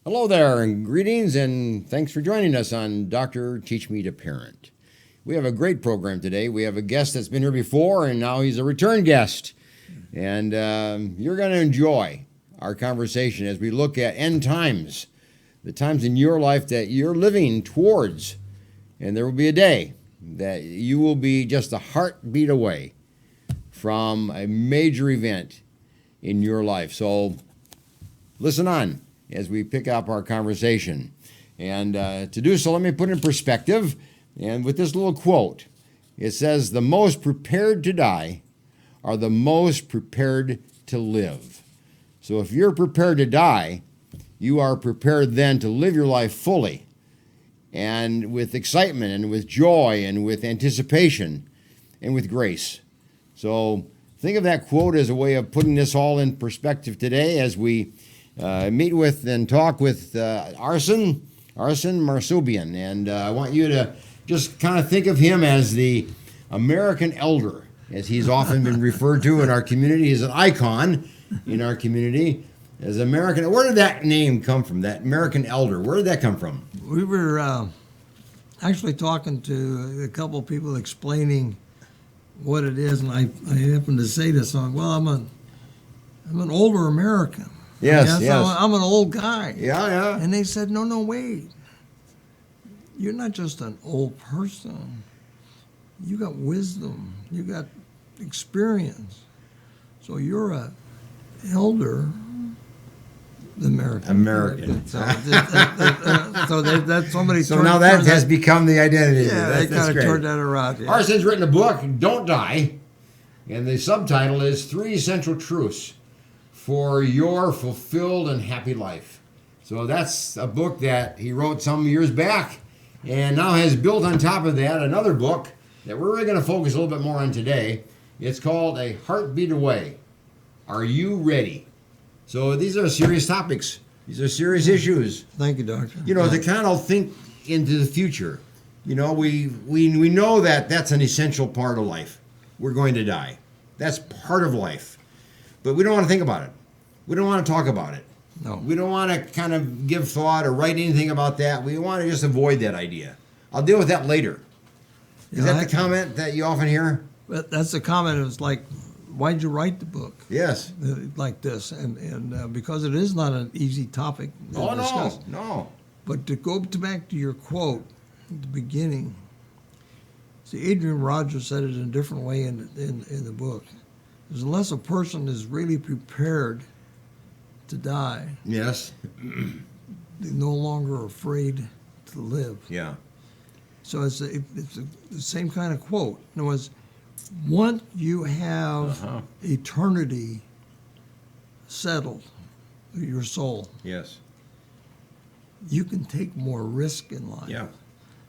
Hello there, and greetings, and thanks for joining us on Dr. Teach Me to Parent. We have a great program today. We have a guest that's been here before, and now he's a return guest. And you're going to enjoy our conversation as we look at end times, the times in your life that you're living towards. And there will be a day that you will be just a heartbeat away from a major event in your life. So listen on as we pick up our conversation. And to do so, let me put in perspective. And with this little quote, it says, "The most prepared to die are the most prepared to live." So if you're prepared to die, you are prepared then to live your life fully and with excitement and with joy and with anticipation and with grace. So think of that quote as a way of putting this all in perspective today as we meet with and talk with Arsen Marsoobian. And I want you to just kind of think of him as the American elder, as he's often been referred to in our community. He's an icon in our community as American. Where did that name come from, that American elder? Where did that come from? We were actually talking to a couple of people explaining what it is, and I happened to say this song. Well, I'm an older American. Yes. I'm an old guy. Yeah. And they said, no, wait. You're not just an old person. You got wisdom. You got experience. So you're a elder American. So that's somebody. So now that has become the identity. Yeah, they kind of turned that around. Yeah. Arsen's written a book, Don't Die, and the subtitle is 3 Essential Truths for Your Fulfilled and Happy Life. So that's a book that he wrote some years back, and now has built on top of that another book that we're really going to focus a little bit more on today. It's called A Heartbeat Away. Are you ready? So these are serious topics. These are serious issues. Thank you, Doctor. You know, to kind of think into the future. You know, we know that that's an essential part of life. We're going to die. That's part of life. But we don't want to think about it. We don't want to talk about it. No. We don't want to kind of give thought or write anything about that. We want to just avoid that idea. I'll deal with that later. Is that the comment that you often hear? But that's the comment. It's like, why'd you write the book? Yes. Like this, and because it is not an easy topic to discuss. No. But to go back to your quote at the beginning, see, Adrian Rogers said it in a different way in the book. Is unless a person is really prepared to die, Yes. they're no longer afraid to live. Yeah. So it's the same kind of quote. In other words, once you have eternity settled, your soul, Yes. you can take more risk in life. Yeah.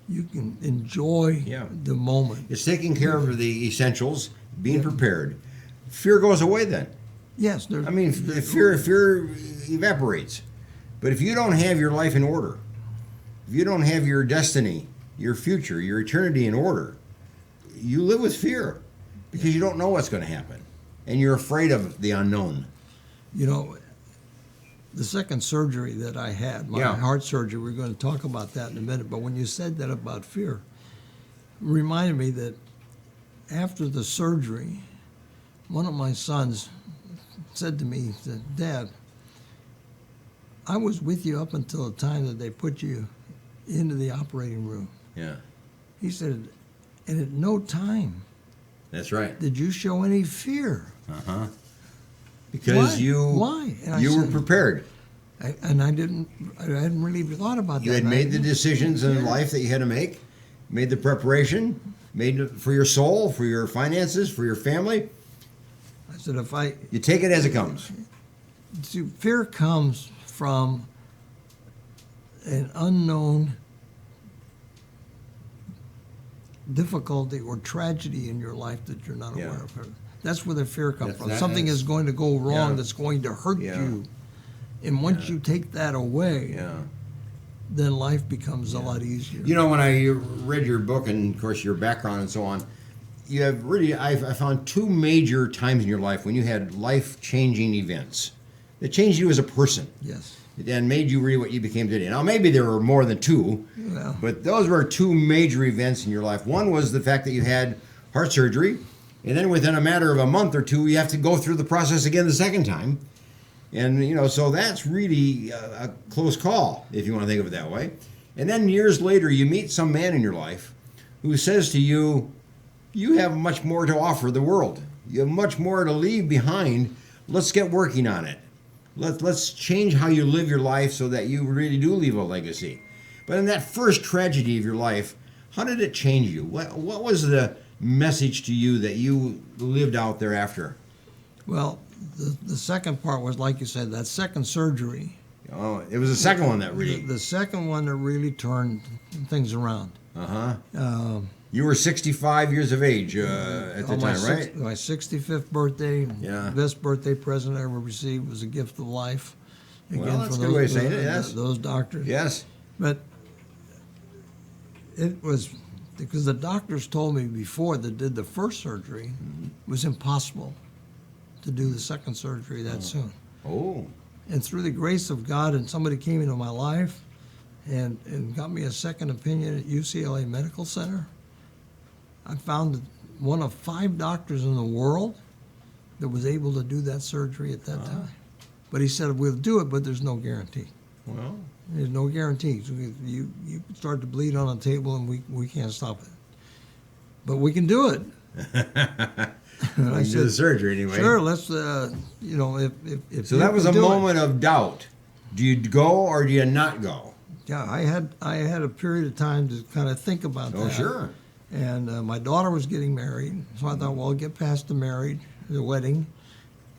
You can enjoy the moment. It's taking care of the essentials, being prepared. Fear goes away then. Yes. Fear evaporates. But if you don't have your life in order, if you don't have your destiny, your future, your eternity in order, you live with fear because you don't know what's going to happen. And you're afraid of the unknown. You know, the second surgery that I had, my heart surgery, we're going to talk about that in a minute, but when you said that about fear, it reminded me that after the surgery, one of my sons said to me, "Dad, I was with you up until the time that they put you into the operating room." Yeah. He said, "And at no time That's right. did you show any fear." Because Why? And you were prepared. I hadn't really thought about that. You had made the decisions in life that you had to make, made the preparation, made it for your soul, for your finances, for your family. I said, You take it as it comes. see, fear comes from an unknown difficulty or tragedy in your life that you're not aware of. That's where the fear comes from. Something is going to go wrong that's going to hurt you. And once you take that away, then life becomes a lot easier. You know, when I read your book and, of course, your background and so on, you have really, I found two major times in your life when you had life-changing events that changed you as a person. Yes. and made you really what you became today. Now, maybe there were more than two, Yeah. but those were two major events in your life. One was the fact that you had heart surgery, and then within a matter of a month or two, you have to go through the process again the second time. And, so that's really a close call, if you want to think of it that way. And then years later, you meet some man in your life who says to you, you have much more to offer the world. You have much more to leave behind. Let's get working on it. Let's change how you live your life so that you really do leave a legacy. But in that first tragedy of your life, how did it change you? What was the message to you that you lived out thereafter? Well, the second part was, like you said, that second surgery. Oh, it was the second one that really... The second one that really turned things around. Uh-huh. You were 65 years of age at the time, right? My 65th birthday, Yeah. best birthday present I ever received was a gift of life. Again, Well, that's a good way of saying it, yes. Those doctors. Yes. But it was because the doctors told me before that did the first surgery it was impossible to do the second surgery that soon. Oh. And through the grace of God, and somebody came into my life and got me a second opinion at UCLA Medical Center. I found that one of 5 doctors in the world that was able to do that surgery at that time. But he said, we'll do it, but there's no guarantee. Well. There's no guarantee. So you start to bleed on a table, and we can't stop it. But we can do it. And I did the surgery anyway. Sure, let's, if So that was a moment of doubt. Do you go or do you not go? Yeah, I had a period of time to kind of think about that. Oh, sure. And my daughter was getting married, so I thought, well, I'll get past the wedding,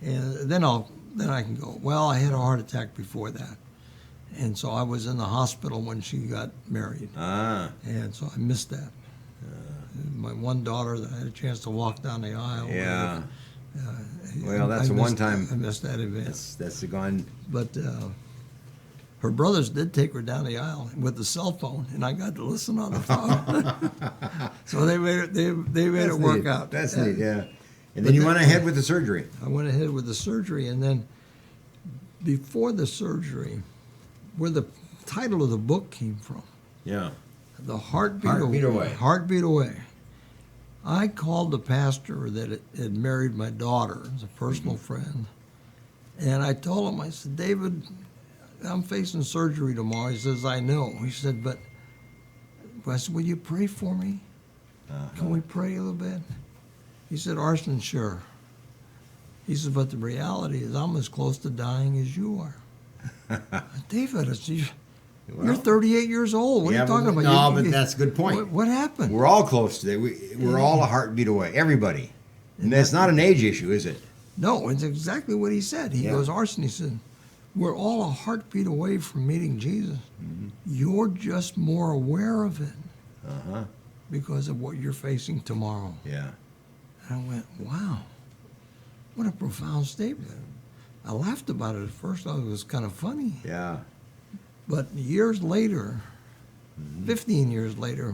and then I can go. Well, I had a heart attack before that, and so I was in the hospital when she got married, and so I missed that. My one daughter that I had a chance to walk down the aisle. Yeah. With, Well, that's I a missed- one-time. I missed that event. That's the gone. But her brothers did take her down the aisle with the cell phone, and I got to listen on the phone. So they made it work out. That's neat, yeah. And then you went ahead with the surgery. I went ahead with the surgery, and then before the surgery, where the title of the book came from, Yeah. The Heartbeat Away. Heartbeat Away. I called the pastor that had married my daughter, as a personal friend, and I told him, I said, David, I'm facing surgery tomorrow. He says, I know. He said, but I said, will you pray for me? Can we pray a little bit? He said, Arsen, sure. He said, but the reality is I'm as close to dying as you are. David, I said, you're 38 years old. What are you talking about? No, but that's a good point. What happened? We're all close today. We're all a heartbeat away. Everybody. And that's not an age issue, is it? No, it's exactly what he said. He goes, Arsen, he said, we're all a heartbeat away from meeting Jesus. Mm-hmm. You're just more aware of it because of what you're facing tomorrow. Yeah. And I went, wow, what a profound statement. I laughed about it at first. I thought it was kind of funny. Yeah. But years later, 15 years later,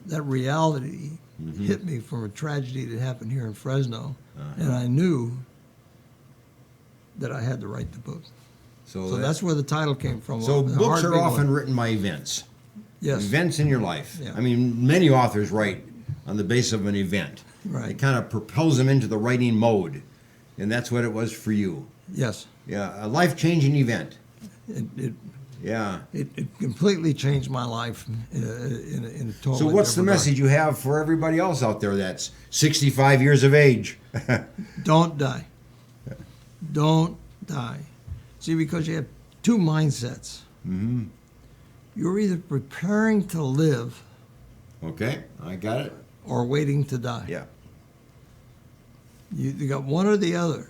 that reality hit me from a tragedy that happened here in Fresno, and I knew that I had to write the book. So that's where the title came from. So The books are Heartbeat often Away. written by events. Yes. Events in your life. Yeah. I mean, many authors write on the basis of an event. Right. It kind of propels them into the writing mode. And that's what it was for you. Yes. Yeah, a life-changing event. It Yeah. completely changed my life in a totally So what's the different message you have for everybody else out there that's 65 years of age? Don't die. Don't die. See, because you have two mindsets. Mm-hmm. You're either preparing to live Okay, I got it. or waiting to die. Yeah. You got one or the other.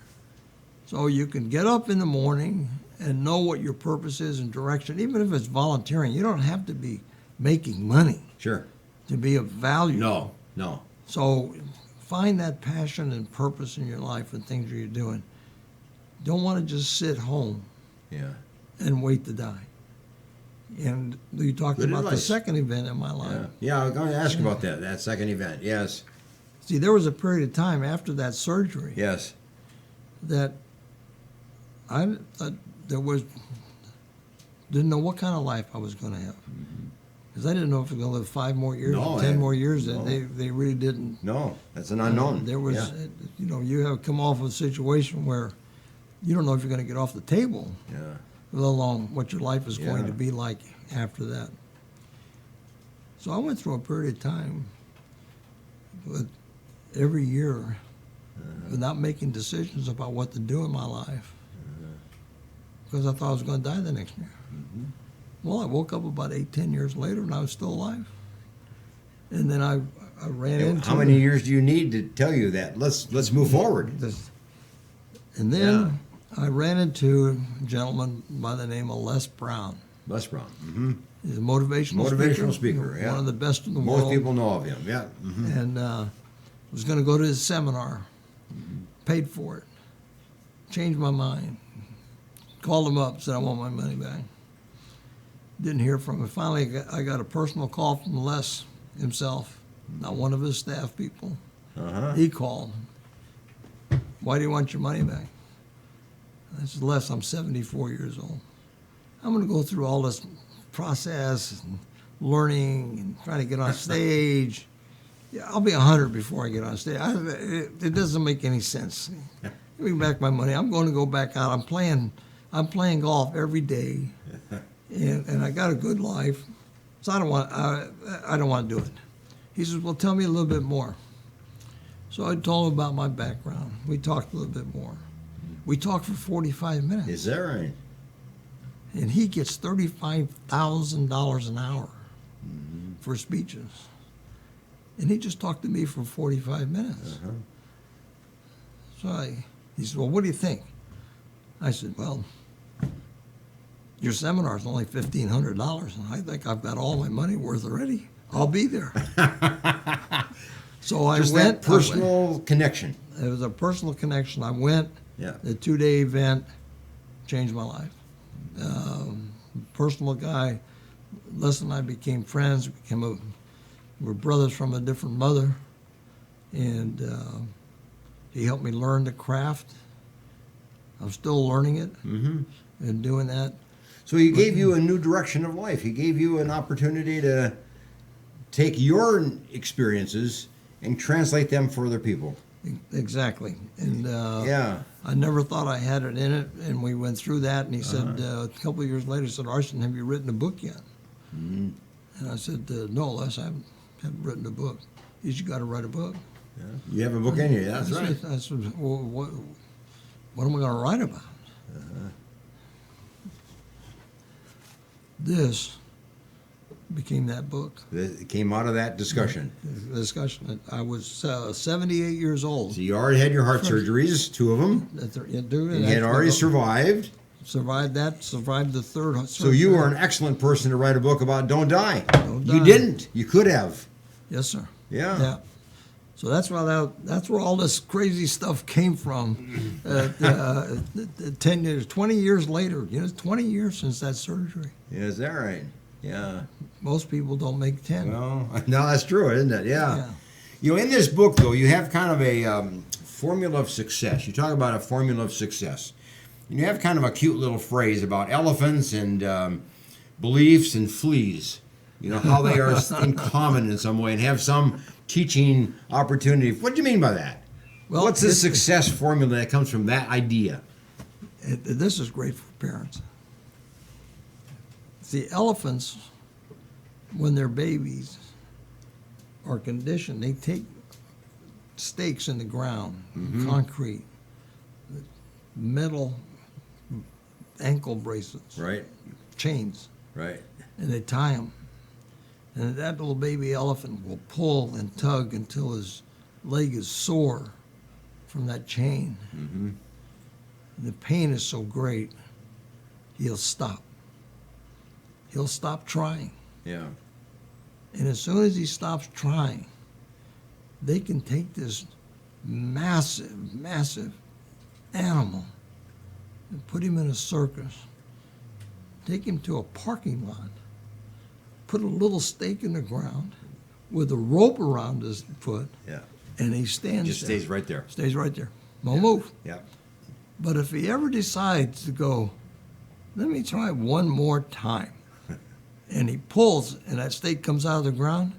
So you can get up in the morning and know what your purpose is and direction, even if it's volunteering. You don't have to be making money Sure. to be of value. No. So find that passion and purpose in your life and things that you're doing. Don't want to just sit home Yeah. and wait to die. And you talked Good about the advice. second event in my life. Yeah, I was going to ask about that second event. Yes. See, there was a period of time after that surgery Yes. that there was Didn't know what kind of life I was going to have. Because I didn't know if I was going to live 5 more years, No, 10 more years. no. They really didn't. No, that's an unknown. There was, Yeah. you have come off of a situation where you don't know if you're going to get off the table, Yeah. let alone what your life is going Yeah. to be like after that. So I went through a period of time with every year without making decisions about what to do in my life because I thought I was going to die the next year. Well, I woke up about 8, 10 years later and I was still alive. And then I ran into How many years do you need to tell you that? Let's move forward. this. And then I ran into a gentleman by the name of Les Brown. Les Brown. Mm-hmm. He's a motivational speaker, yeah. One of the best in the Most world. people know of him. Yeah. Mm-hmm. And was going to go to his seminar, paid for it, changed my mind, called him up, said I want my money back. Didn't hear from him. Finally, I got a personal call from Les himself, not one of his staff people. He called. Why do you want your money back? I said, Les, I'm 74 years old. I'm going to go through all this process and learning and trying to get on stage. Yeah, I'll be 100 before I get on stage. It doesn't make any sense. Give me back my money. I'm going to go back out. I'm playing golf every day, and I got a good life. So I don't want to do it. He says, well, tell me a little bit more. So I told him about my background. We talked a little bit more. We talked for 45 minutes. Is that right? And he gets $35,000 an hour for speeches. And he just talked to me for 45 minutes. So he said, well, what do you think? I said, well, your seminar is only $1,500, and I think I've got all my money worth already. I'll be there. So I Just went. that personal connection. It was a personal connection. I went. Yeah. The 2-day event changed my life. Personal guy. Les and I became friends. We're brothers from a different mother, and he helped me learn the craft. I'm still learning it and doing that. So he gave you a new direction of life. He gave you an opportunity to take your experiences and translate them for other people. Exactly. And Yeah. I never thought I had it in it, and we went through that, and he said, a couple of years later, he said, Arsen, have you written a book yet? And I said, no, Les, I haven't written a book. He said, you got to write a book. Yeah. You have a book in you. That's right. I said, well, what am I going to write about? This became that book. It came out of that discussion. The discussion. I was 78 years old. So you already had your heart surgeries, 2 of them. You had already survived. Survived the third. So you were an excellent person to write a book about Don't Die. Don't You die. didn't. You could have. Yes, sir. Yeah. Yeah. So that's where all this crazy stuff came from. 10 years, 20 years later, 20 years since that surgery. Yeah, is that right? Yeah. Most people don't make 10. Well, no, that's true, isn't it? Yeah. Yeah. In this book, though, you have kind of a formula of success. You talk about a formula of success. And you have kind of a cute little phrase about elephants and beliefs and fleas. How they are in common in some way and have some teaching opportunity. What do you mean by that? Well, what's the success formula that comes from that idea? This is great for parents. See, elephants, when they're babies, are conditioned. They take stakes in the ground, concrete, metal ankle bracelets, Right. chains, Right. and they tie them. And that little baby elephant will pull and tug until his leg is sore from that chain. And the pain is so great, he'll stop. He'll stop trying. Yeah. And as soon as he stops trying, they can take this massive, massive animal and put him in a circus, take him to a parking lot, put a little stake in the ground with a rope around his foot, Yeah. and he stands Just there. stays right there. Stays right there. Won't move. Yeah. But if he ever decides to go, let me try one more time. And he pulls, and that stake comes out of the ground.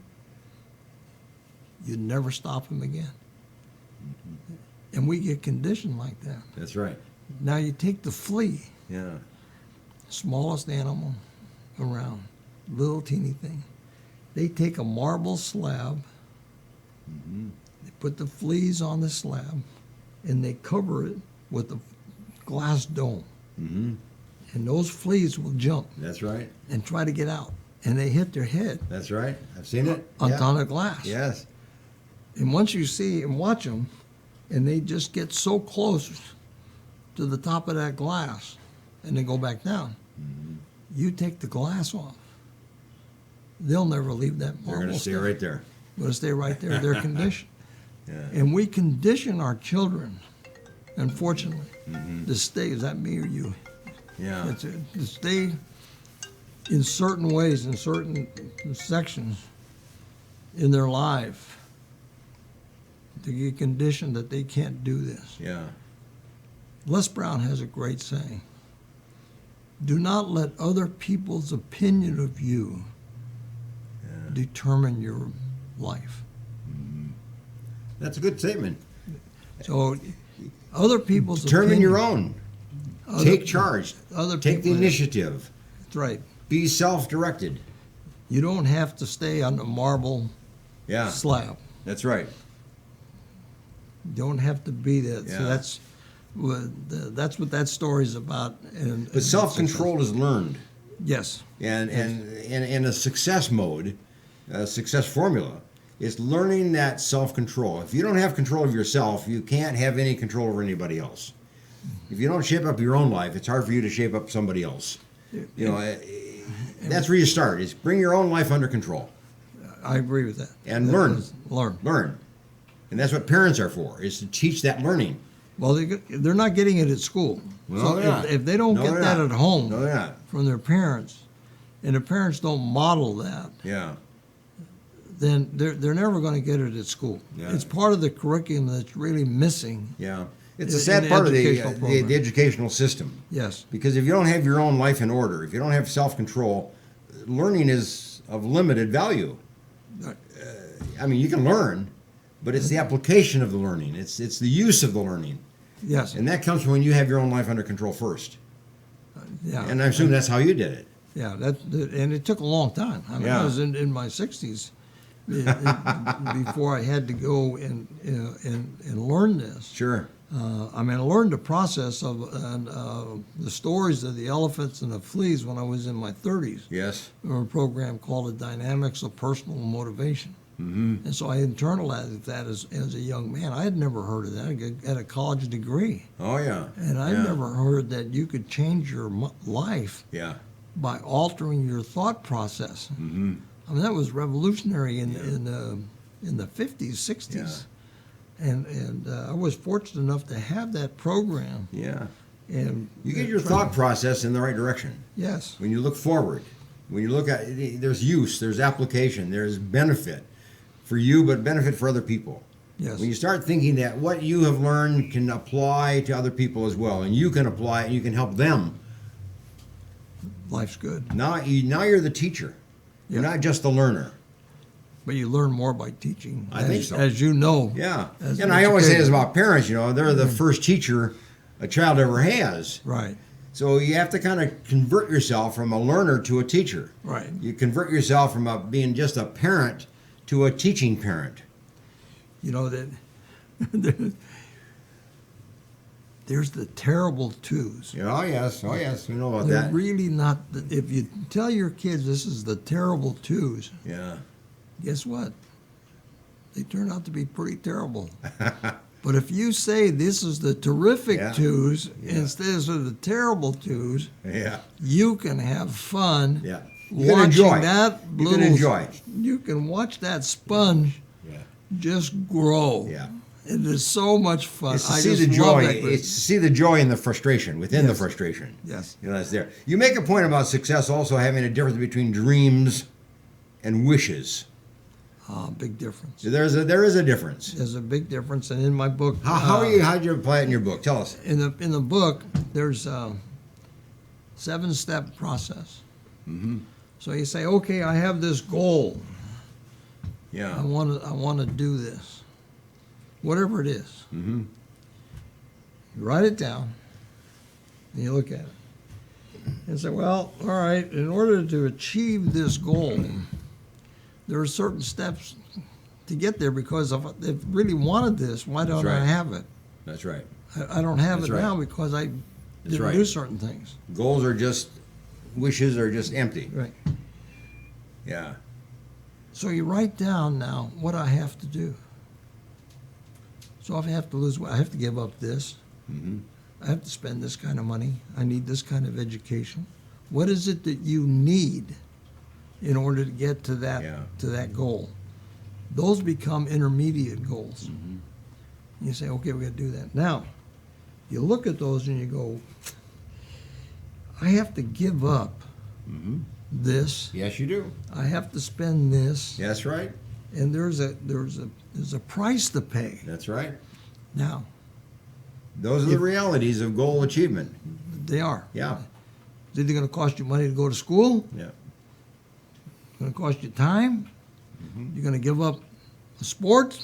You never stop him again. And we get conditioned like that. That's right. Now you take the flea, Yeah. smallest animal around, little teeny thing. They take a marble slab, they put the fleas on the slab, and they cover it with a glass dome. Mm-hmm. And those fleas will jump That's right. and try to get out. And they hit their head That's right. I've seen it. on Yeah. top of glass. Yes. And once you see and watch them, and they just get so close to the top of that glass, and they go back down, you take the glass off. They'll never leave that marble. They're going to stay step. right there. Going to stay right there. They're conditioned. Yeah. And we condition our children, unfortunately, to stay. Is that me or you? Yeah. To stay in certain ways, in certain sections in their life, to get conditioned that they can't do this. Yeah. Les Brown has a great saying: do not let other people's opinion of you determine your life. That's a good statement. So other people's Determine opinion, your own. other- Take charge. Other Take the people- initiative. That's right. Be self-directed. You don't have to stay on the marble Yeah. slab. That's right. You don't have to be that. Yeah. So that's what that story's about. But self-control is learned. Yes. And in a success mode, a success formula, is learning that self-control. If you don't have control of yourself, you can't have any control over anybody else. If you don't shape up your own life, it's hard for you to shape up somebody else. You know, that's where you start, is bring your own life under control. I agree with that. And That learn. is- Learn. Learn. And that's what parents are for, is to teach that learning. Well, they're not getting it at school. No, So they're not. if they don't No, get they're that not. at home No, they're not. from their parents, and the parents don't model that, Yeah. then they're never going to get it at school. Yeah. It's part of the curriculum that's really missing. Yeah. It's a In sad the part of educational the program. educational system. Yes. Because if you don't have your own life in order, if you don't have self-control, learning is of limited value. I mean, you can learn, but it's the application of the learning. It's the use of the learning. Yes. And that comes from when you have your own life under control first. Yeah. And I assume that's how you did it. Yeah, and it took a long time. I mean, Yeah. I was in my 60s before I had to go and learn this. Sure. I mean, I learned the process of the stories of the elephants and the fleas when I was in my 30s. Yes. Or a program called The Dynamics of Personal Motivation. Mm-hmm. And so I internalized that as a young man. I had never heard of that. I had a college degree. Oh, yeah. And I Yeah. never heard that you could change your life Yeah. by altering your thought process. Mm-hmm. I mean, that was revolutionary in the 50s, 60s. And I was fortunate enough to have that program. Yeah. And You get your thought process in the right direction. Yes. When you look forward, when you look at, there's use, there's application, there's benefit for you, but benefit for other people. Yes. When you start thinking that what you have learned can apply to other people as well, and you can apply it, and you can help them. Life's good. Now you're the teacher. You're Yeah. not just the learner. But you learn more by teaching. I think so. As you know. Yeah. As And an I always say this educator. about parents, they're the first teacher a child ever has. Right. So you have to kind of convert yourself from a learner to a teacher. Right. You convert yourself from being just a parent to a teaching parent. You know that there's the terrible twos. Oh, yes. We know about They're that. really not. If you tell your kids this is the terrible twos, Yeah. guess what? They turn out to be pretty terrible. But if you say this is the terrific Yeah. twos Yeah. instead of the terrible twos, Yeah. you can have fun. Yeah. You can Watching enjoy. that You little, can enjoy. You can watch that sponge Yeah. just grow. Yeah. It is so much fun. It's to I see just the love joy. that. It's to see the joy and the frustration within the Yes. frustration. Yes. That's there. You make a point about success also having a difference between dreams and wishes. Big difference. There is a difference. There's a big difference, and in my book, How'd you apply it in your book? Tell us. in the book, there's 7-step process. Mm-hmm. So you say, okay, I have this goal. Yeah. I want to do this, whatever it is. Mm-hmm. You write it down, and you look at it, and say, well, all right, in order to achieve this goal, there are certain steps to get there, because if I really wanted this, why don't right. I have it? That's right. I don't have That's it right. now because I didn't right. do certain things. Goals are just wishes, are just empty. Right. Yeah. So you write down now what I have to do. So if I have to lose weight, I have to give up this. Mm-hmm. I have to spend this kind of money. I need this kind of education. What is it that you need in order to get to that goal? Those become intermediate goals. Mm-hmm. You say, okay, we got to do that. Now, you look at those and you go, I have to give up Mm-hmm. this. Yes, you do. I have to spend this. That's right. And there's a price to pay. That's right. Now, Those are the realities of goal achievement. they are. Yeah. It's either going to cost you money to go to school. Yeah. It's going to cost you time. Mm-hmm. You're going to give up the sport.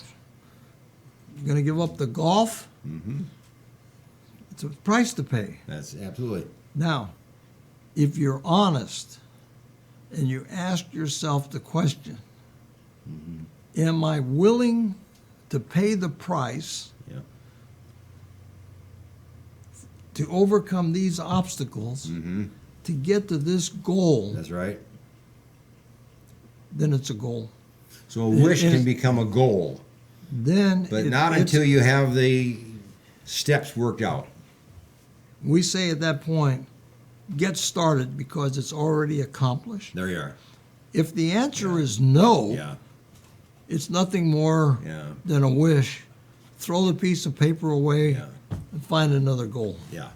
You're going to give up the golf. Mm-hmm. It's a price to pay. That's absolutely. Now, if you're honest and you ask yourself the question, Mm-hmm. am I willing to pay the price Yeah. to overcome these obstacles Mm-hmm. to get to this goal, That's right. then it's a goal. So a wish It can is- become a goal, Then but it- not it's- until you have the steps worked out. we say at that point, get started, because it's already accomplished. There you are. If the answer is no, Yeah. it's nothing more Yeah. than a wish. Throw the piece of paper away Yeah. and find another goal, Yeah.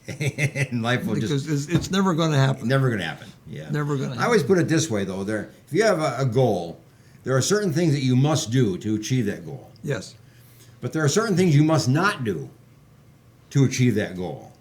And life will just because it's never going to happen. never going to happen. Yeah. Never going to I always happen. put it this way, though. If you have a goal, there are certain things that you must do to achieve that goal. Yes. But there are certain things you must not do to achieve that goal.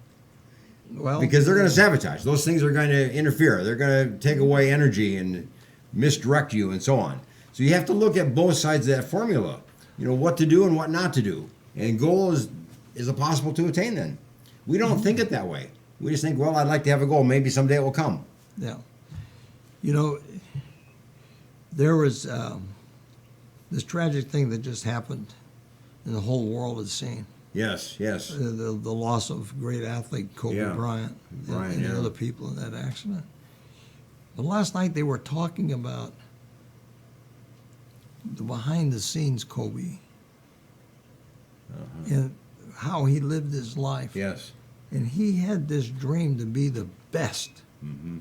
Well, Because they're going to sabotage. Those things are going to interfere. They're going to take away energy and misdirect you and so on. So you have to look at both sides of that formula. You know, what to do and what not to do. And goal is it possible to attain then? We don't think it that way. We just think, well, I'd like to have a goal. Maybe someday it will come. Yeah. You know, there was this tragic thing that just happened, and the whole world has seen. Yes, yes. The loss of great athlete Kobe Yeah. Bryant, and yeah. the other people in that accident. But last night they were talking about the behind-the-scenes Kobe and how he lived his life. Yes. And he had this dream to be the best. Mm-hmm.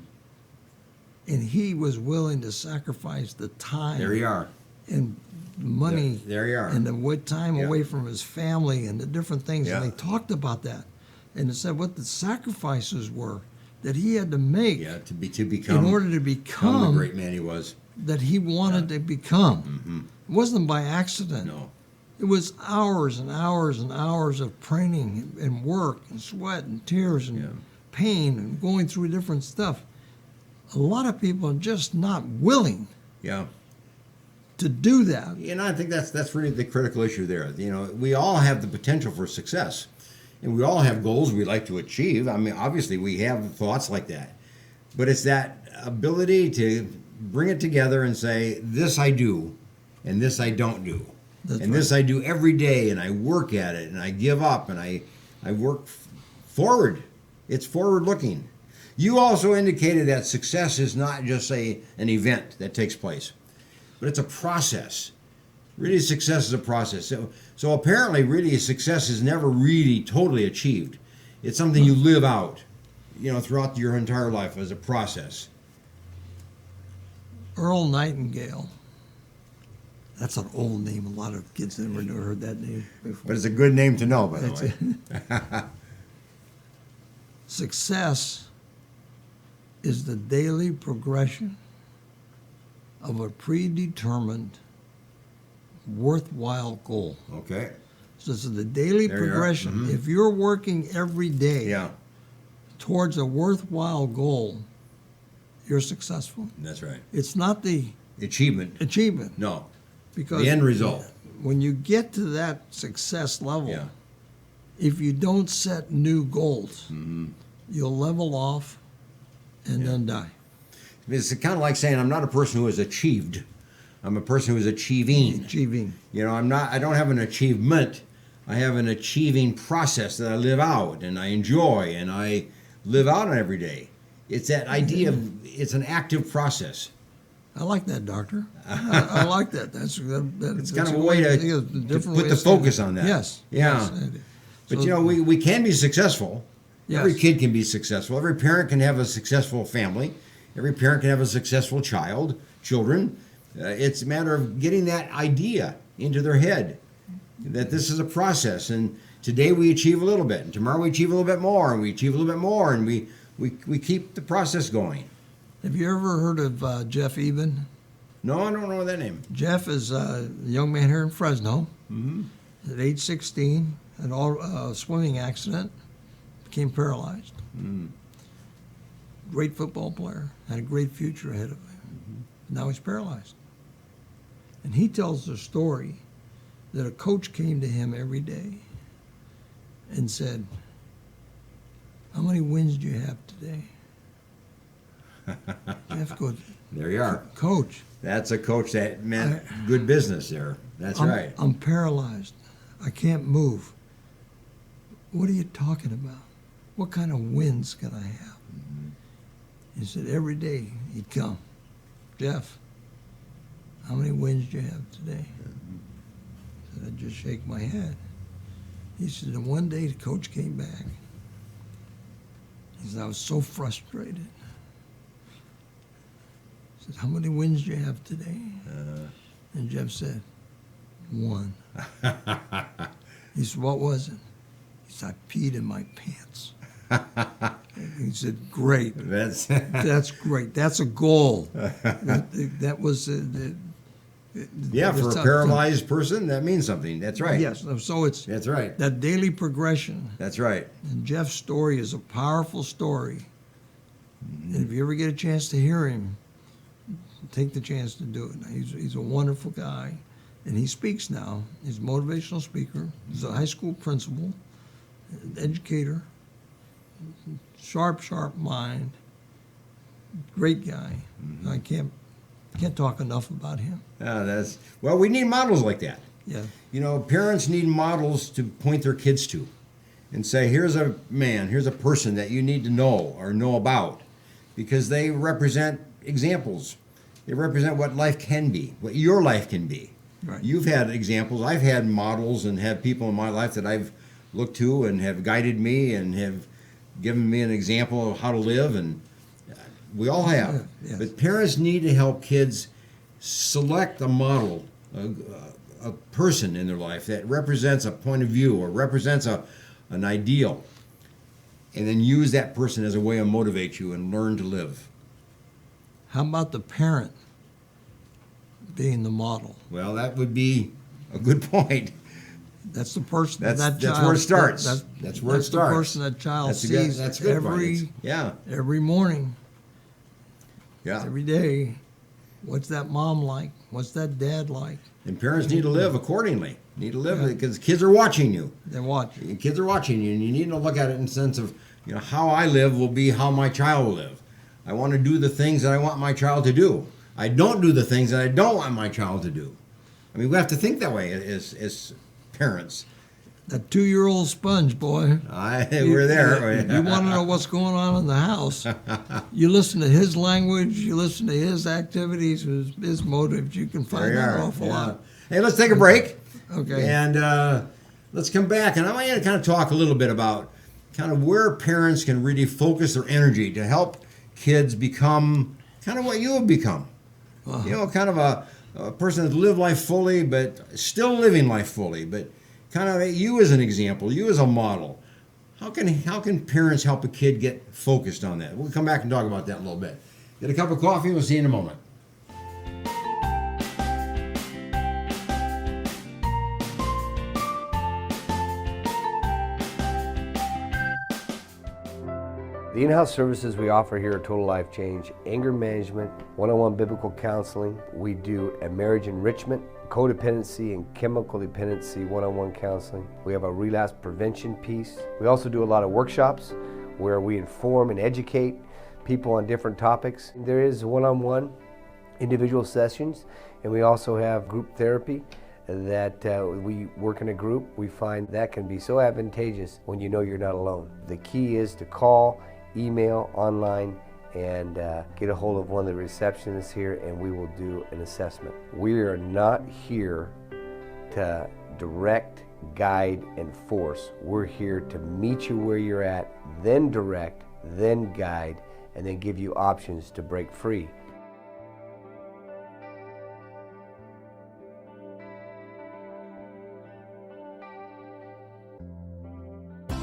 And he was willing to sacrifice the time There you are. and money There you are. and the time Yeah. away from his family and the different things. Yeah. And they talked about that. And it said what the sacrifices were that he had to make Yeah, to become, in order to become the become great man he was. that he wanted to become. Mm-hmm. It wasn't by accident. No. It was hours and hours and hours of training and work and sweat and tears and Yeah. pain and going through different stuff. A lot of people are just not willing Yeah. to do that. And I think that's really the critical issue there. You know, we all have the potential for success, and we all have goals we like to achieve. I mean, obviously, we have thoughts like that, but it's that ability to bring it together and say, "This I do, and this I don't do, That's and right. this I do every day, and I work at it, and I give up, and I work forward. It's forward looking." You also indicated that success is not just an event that takes place, but it's a process. Really, success is a process. So apparently, really, success is never really totally achieved. It's something you live out, you know, throughout your entire life as a process. Earl Nightingale. That's an old name. A lot of kids never heard that name before. But it's a good name to know, by the That's way. it. Success is the daily progression of a predetermined, worthwhile goal. Okay. So this is the daily There you are. progression. Mhm. If you're working every day Yeah. towards a worthwhile goal, you're successful. That's right. It's not the Achievement. no, because The end result. when you get to that success level, Yeah. if you don't set new goals, you'll level off and then die. It's kind of like saying I'm not a person who has achieved. I'm a person who is achieving. Achieving. You know, I don't have an achievement. I have an achieving process that I live out and I enjoy and I live out on every day. It's that idea of it's an active process. I like that, Doctor. I like that. It's kind of a way to put the focus on that. Yes. Yeah. Yes. But So- you know, we can be successful. Yes. Every kid can be successful. Every parent can have a successful family. Every parent can have a successful children. It's a matter of getting that idea into their head that this is a process. And today we achieve a little bit, and tomorrow we achieve a little bit more, and we achieve a little bit more, and we keep the process going. Have you ever heard of Jeff Eben? No, I don't know that name. Jeff is a young man here in Fresno. At age 16, a swimming accident, became paralyzed. Great football player, had a great future ahead of him. Now he's paralyzed. And he tells the story that a coach came to him every day and said, "How many wins do you have today?" Jeff goes, There you are. "Coach, That's a coach that meant good business there. That's right. I'm paralyzed. I can't move." "What are you talking about? What kind of wins can I have?" He said every day he'd come, "Jeff, how many wins do you have today?" I said, "I'd just shake my head." He said, and one day the coach came back. He said, "I was so frustrated." He said, "How many wins do you have today?" And Jeff said, "One." He said, "What was it?" He said, "I peed in my pants." He said, "Great. That's That's great. That's a goal." That was yeah, for a paralyzed person, that means something. That's right. Yes. So it's That's right. that daily progression. That's right. And Jeff's story is a powerful story. And if you ever get a chance to hear him, take the chance to do it. He's a wonderful guy, and he speaks now. He's a motivational speaker. He's a high school principal, an educator, sharp mind, great guy. I can't talk enough about him. Well, we need models like that. Yeah. You know, parents need models to point their kids to and say, here's a man, here's a person that you need to know or know about, because they represent examples. They represent what life can be, what your life can be. Right. You've had examples. I've had models and had people in my life that I've looked to and have guided me and have given me an example of how to live, and we all have. Yes. But parents need to help kids select a model, a person in their life that represents a point of view or represents an ideal, and then use that person as a way to motivate you and learn to live. How about the parent being the model? Well, that would be a good point. That's the person. That's child, where it starts. That's where it starts. the person that child That's a good- sees that's a good point. every morning, Yeah. every day. What's that mom like? What's that dad like? And parents need to live accordingly. Need to live Yeah. because kids are watching you. They watch. Kids are watching you, and you need to look at it in the sense of, you know, how I live will be how my child will live. I want to do the things that I want my child to do. I don't do the things that I don't want my child to do. I mean, we have to think that way as parents. That 2-year-old sponge, boy. We're there. You want to know what's going on in the house. You listen to his language. You listen to his activities, his motives. You can find out an awful lot. Hey, let's take a break. Okay. And let's come back. And I want you to kind of talk a little bit about kind of where parents can really focus their energy to help kids become kind of what you have become. You know, kind of a person that's lived life fully, but still living life fully, but kind of you as an example, you as a model. How can parents help a kid get focused on that? We'll come back and talk about that in a little bit. Get a cup of coffee, and we'll see you in a moment. The in-house services we offer here at Total Life Change: anger management, one-on-one biblical counseling. We do a marriage enrichment, codependency and chemical dependency one-on-one counseling. We have a relapse prevention piece. We also do a lot of workshops where we inform and educate people on different topics. There is one-on-one individual sessions, and we also have group therapy that we work in a group. We find that can be so advantageous when you know you're not alone. The key is to call, email, online, and get a hold of one of the receptionists here, and we will do an assessment. We are not here to direct, guide, and force. We're here to meet you where you're at, then direct, then guide, and then give you options to break free.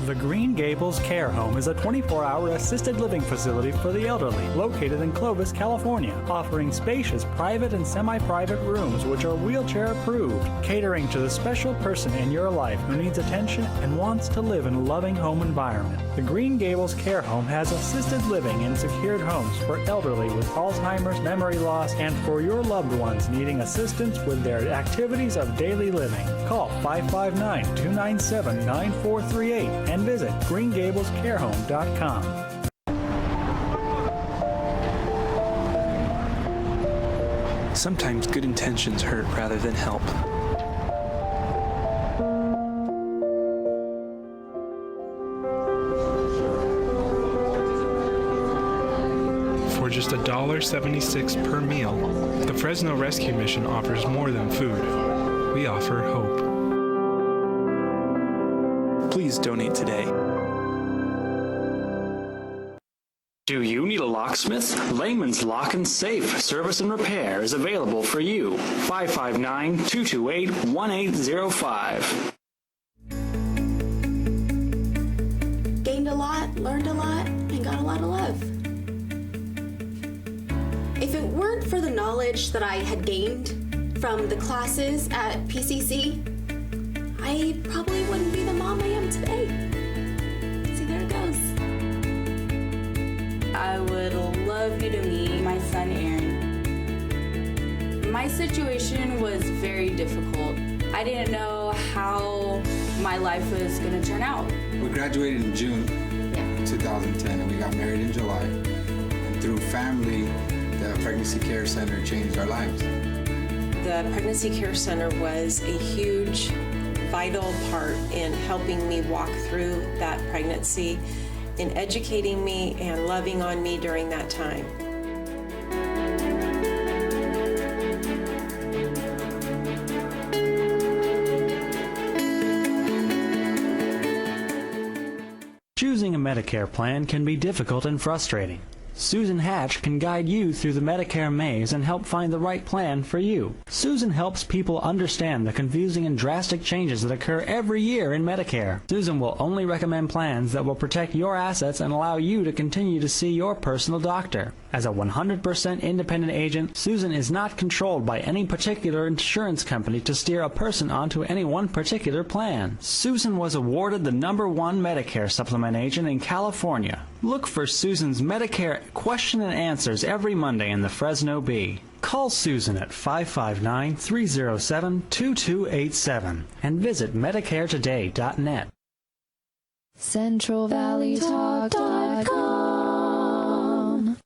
The Green Gables Care Home is a 24-hour assisted living facility for the elderly located in Clovis, California, offering spacious private and semi-private rooms which are wheelchair approved, catering to the special person in your life who needs attention and wants to live in a loving home environment. The Green Gables Care Home has assisted living in secured homes for elderly with Alzheimer's, memory loss, and for your loved ones needing assistance with their activities of daily living. Call 559-297-9438 and visit greengablescarehome.com. Sometimes good intentions hurt rather than help. For just $1.76 per meal, the Fresno Rescue Mission offers more than food. We offer hope. Please donate today. Do you need a locksmith? Layman's Lock and Safe Service and Repair is available for you. 559-228-1805. Gained a lot, learned a lot, and got a lot of love. If it weren't for the knowledge that I had gained from the classes at PCC, I probably wouldn't be the mom I am today. See, there it goes. I would love you to meet my son, Aaron. My situation was very difficult. I didn't know how my life was going to turn out. We graduated in June 2010, and we got married in July. And through family, the Pregnancy Care Center changed our lives. The Pregnancy Care Center was a huge, vital part in helping me walk through that pregnancy, in educating me and loving on me during that time. Choosing a Medicare plan can be difficult and frustrating. Susan Hatch can guide you through the Medicare maze and help find the right plan for you. Susan helps people understand the confusing and drastic changes that occur every year in Medicare. Susan will only recommend plans that will protect your assets and allow you to continue to see your personal doctor. As a 100% independent agent, Susan is not controlled by any particular insurance company to steer a person onto any one particular plan. Susan was awarded the #1 Medicare supplement agent in California. Look for Susan's Medicare question and answers every Monday in the Fresno Bee. Call Susan at 559-307-2287 and visit MedicareToday.net. CentralValleyTalk.com.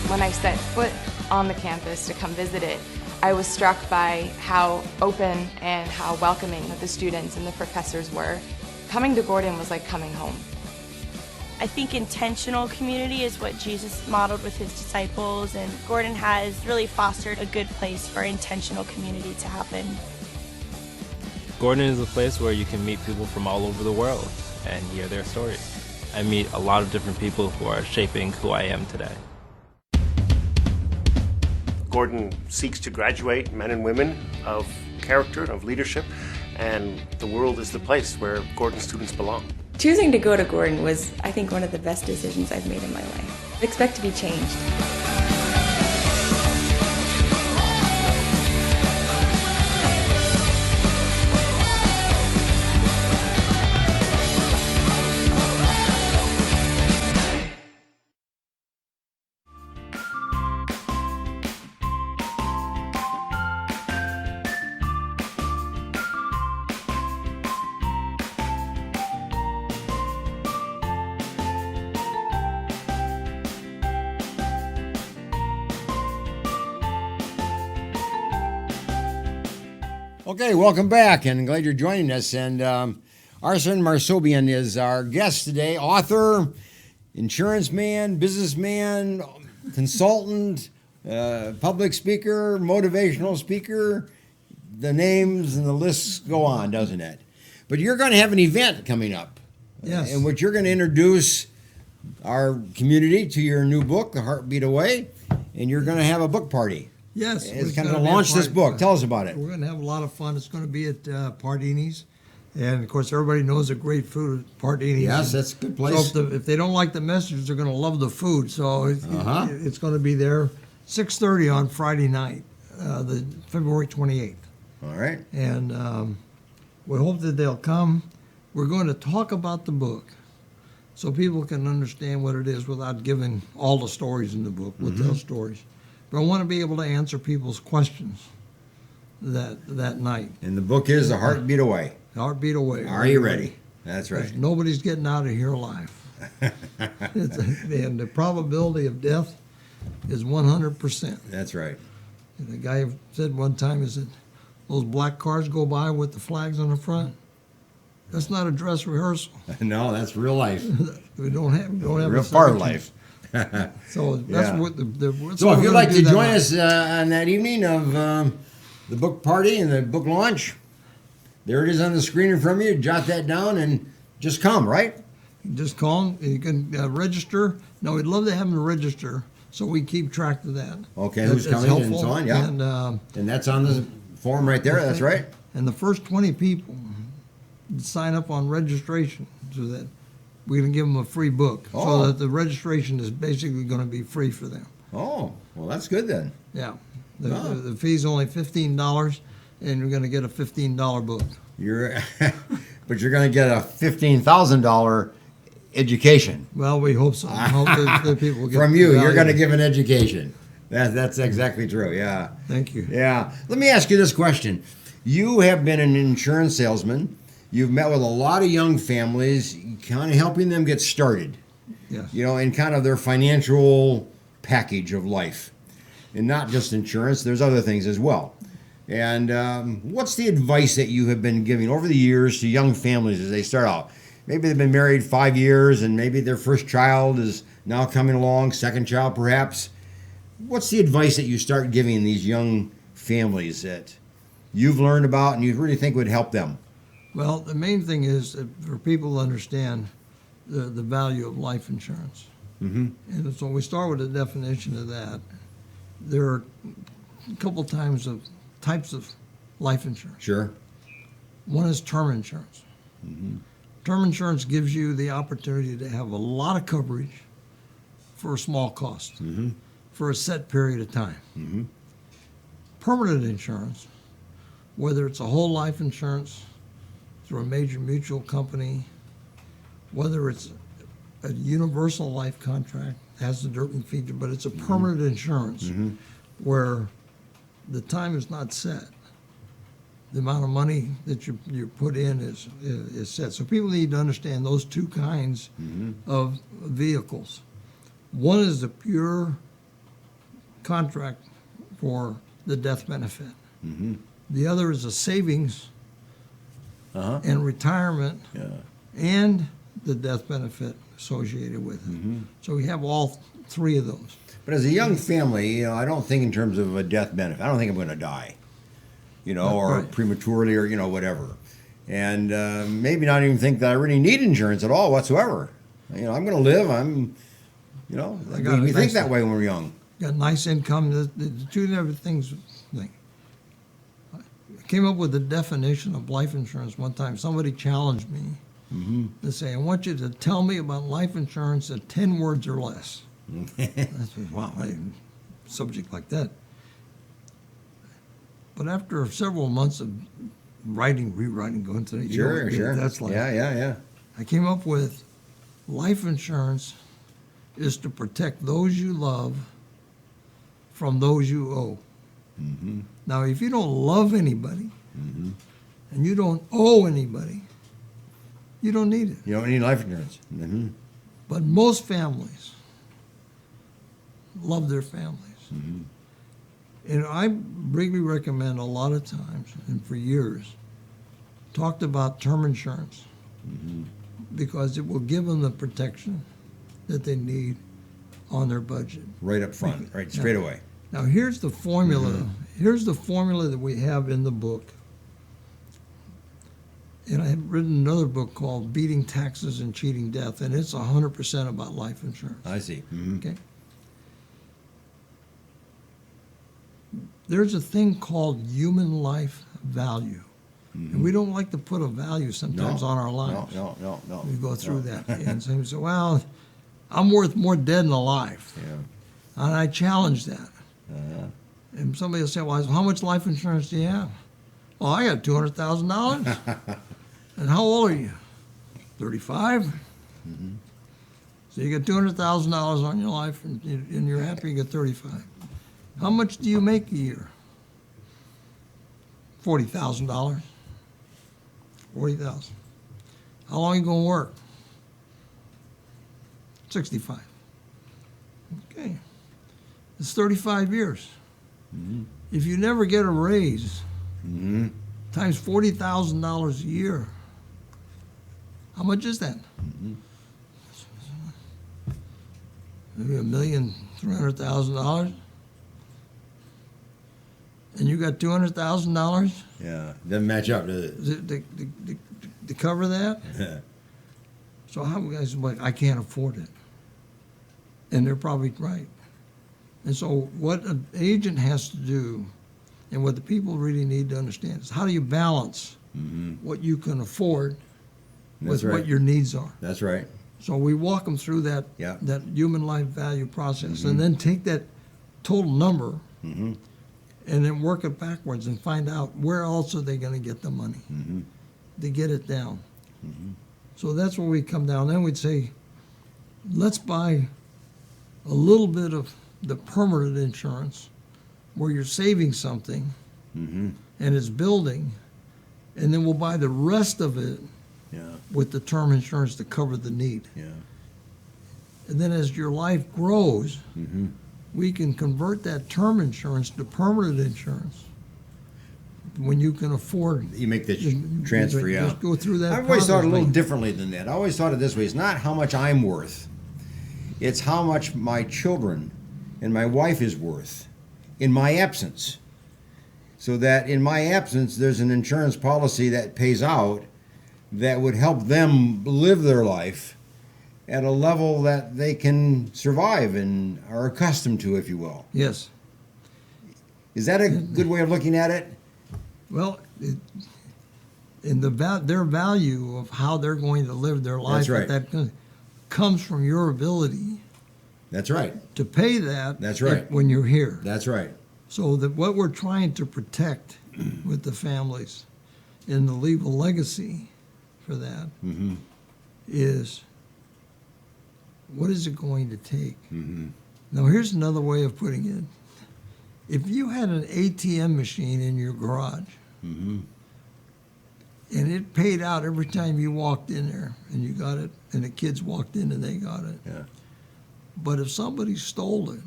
When I set foot on the campus to come visit it, I was struck by how open and how welcoming that the students and the professors were. Coming to Gordon was like coming home. I think intentional community is what Jesus modeled with his disciples, and Gordon has really fostered a good place for intentional community to happen. Gordon is a place where you can meet people from all over the world and hear their stories. I meet a lot of different people who are shaping who I am today. Gordon seeks to graduate men and women of character, of leadership, and the world is the place where Gordon students belong. Choosing to go to Gordon was, I think, one of the best decisions I've made in my life. I expect to be changed. Okay, welcome back, and glad you're joining us. And Arsen Marsoobian is our guest today, author, insurance man, businessman, consultant, public speaker, motivational speaker. The names and the lists go on, doesn't it? But you're going to have an event coming up. Yes. In which you're going to introduce our community to your new book, The Heartbeat Away, and you're going to have a book party. Yes. It's kind of launch this book. Tell us about it. We're going to have a lot of fun. It's going to be at Pardini's. And, of course, everybody knows the great food at Pardini's. Yes, that's a good place. So if they don't like the message, they're going to love the food. So it's going to be there 6:30 on Friday night, the February 28th. All right. And we hope that they'll come. We're going to talk about the book so people can understand what it is without giving all the stories in the book. We'll tell stories. But I want to be able to answer people's questions that night. And the book is The Heartbeat Away. Heartbeat Away. Are you ready? That's right. Nobody's getting out of here alive. And the probability of death is 100%. That's right. And the guy said one time, he said, those black cars go by with the flags on the front. That's not a dress rehearsal. No, that's real life. We don't have real part of life. So that's what so if you'd like to join us on that evening of the book party and the book launch, there it is on the screen in front of you. Jot that down and just come, right? Just call. You can register. No, we'd love to have them register so we keep track of that. Okay, who's coming and so on, yeah. And that's on the form right there, that's right. And the first 20 people sign up on registration so that we're going to give them a free book. So that the registration is basically going to be free for them. Oh, well, that's good then. Yeah. The fee's only $15, and you're going to get a $15 book. But you're going to get a $15,000 education. Well, we hope so. I hope that people get from you. You're going to give an education. That's exactly true. Yeah. Thank you. Yeah. Let me ask you this question. You have been an insurance salesman. You've met with a lot of young families, kind of helping them get started. Yes. In kind of their financial package of life, and not just insurance. There's other things as well. And what's the advice that you have been giving over the years to young families as they start out? Maybe they've been married 5 years, and maybe their first child is now coming along, second child perhaps. What's the advice that you start giving these young families that you've learned about and you really think would help them? Well, the main thing is for people to understand the value of life insurance. Mm-hmm. And so we start with a definition of that. There are a couple types of life insurance. Sure. One is term insurance. Mm-hmm. Term insurance gives you the opportunity to have a lot of coverage for a small cost, for a set period of time. Mm-hmm. Permanent insurance, whether it's a whole life insurance through a major mutual company, whether it's a universal life contract, has the certain feature, but it's a permanent insurance where the time is not set. The amount of money that you put in is set. So people need to understand those two kinds of vehicles. One is the pure contract for the death benefit. The other is a savings and retirement and the death benefit associated with it. So we have all three of those. But as a young family, I don't think in terms of a death benefit. I don't think I'm going to die, or prematurely or, whatever. and maybe not even think that I really need insurance at all whatsoever. You know, I'm going to live. We think that way when we're young. Got nice income. The two different things. I came up with a definition of life insurance one time. Somebody challenged me to say, I want you to tell me about life insurance in 10 words or less. That's wow, a subject like that. But after several months of writing, rewriting, going through Sure. that's like, yeah. I came up with life insurance is to protect those you love from those you owe. Mm-hmm. Now, if you don't love anybody and you don't owe anybody, you don't need it. You don't need life insurance. Mm-hmm. But most families love their families. Mm-hmm. And I really recommend a lot of times, and for years, talked about term insurance because it will give them the protection that they need on their budget. Right up front, right straight away. Now here's the formula. Here's the formula that we have in the book. And I have written another book called Beating Taxes and Cheating Death, and it's 100% about life insurance. I see. Mm-hmm. Okay. There's a thing called human life value. And we don't like to put a value sometimes on our lives. No. We go through that. And so we say, well, I'm worth more dead than alive. Yeah. And I challenge that. And somebody will say, well, how much life insurance do you have? Well, I got $200,000. And how old are you? 35? So you get $200,000 on your life and you're happy you get 35. How much do you make a year? $40,000. 40,000. How long are you going to work? 65. Okay. It's 35 years. If you never get a raise, times $40,000 a year, how much is that? Maybe $1,300,000. And you got $200,000? Yeah, doesn't match up, does it? To cover that? Yeah. So how guys are like, I can't afford it. And they're probably right. And so what an agent has to do, and what the people really need to understand, is how do you balance what you can afford with what your needs are. That's right. So we walk them through that human life value process, and then take that total number and then work it backwards and find out where else are they going to get the money to get it down. So that's where we come down. Then we'd say, let's buy a little bit of the permanent insurance where you're saving something and it's building, and then we'll buy the rest of it with the term insurance to cover the need. And then as your life grows, we can convert that term insurance to permanent insurance when you can afford. You make the transfer, Just go through that. I've always thought a little differently than that. I always thought it this way. It's not how much I'm worth. It's how much my children and my wife is worth in my absence. So that in my absence, there's an insurance policy that pays out that would help them live their life at a level that they can survive and are accustomed to, if you will. Yes. Is that a good way of looking at it? Well, their value of how they're going to live their life, that comes from your ability. That's right. To pay that. That's right. When you're here. That's right. So that what we're trying to protect with the families and the leave a legacy for that is, what is it going to take? Now, here's another way of putting it. If you had an ATM machine in your garage and it paid out every time you walked in there and you got it, and the kids walked in and they got it. But if somebody stole it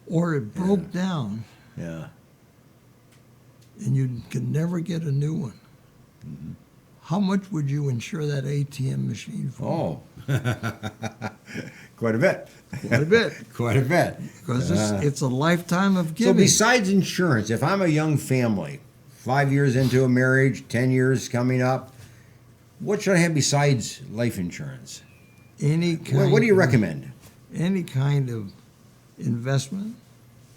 or it broke down and you could never get a new one, how much would you insure that ATM machine for? Quite a bit. Quite a bit. Quite a bit. Because it's a lifetime of giving. So besides insurance, if I'm a young family, 5 years into a marriage, 10 years coming up. What should I have besides life insurance? Any kind. What do you recommend? Any kind of investment.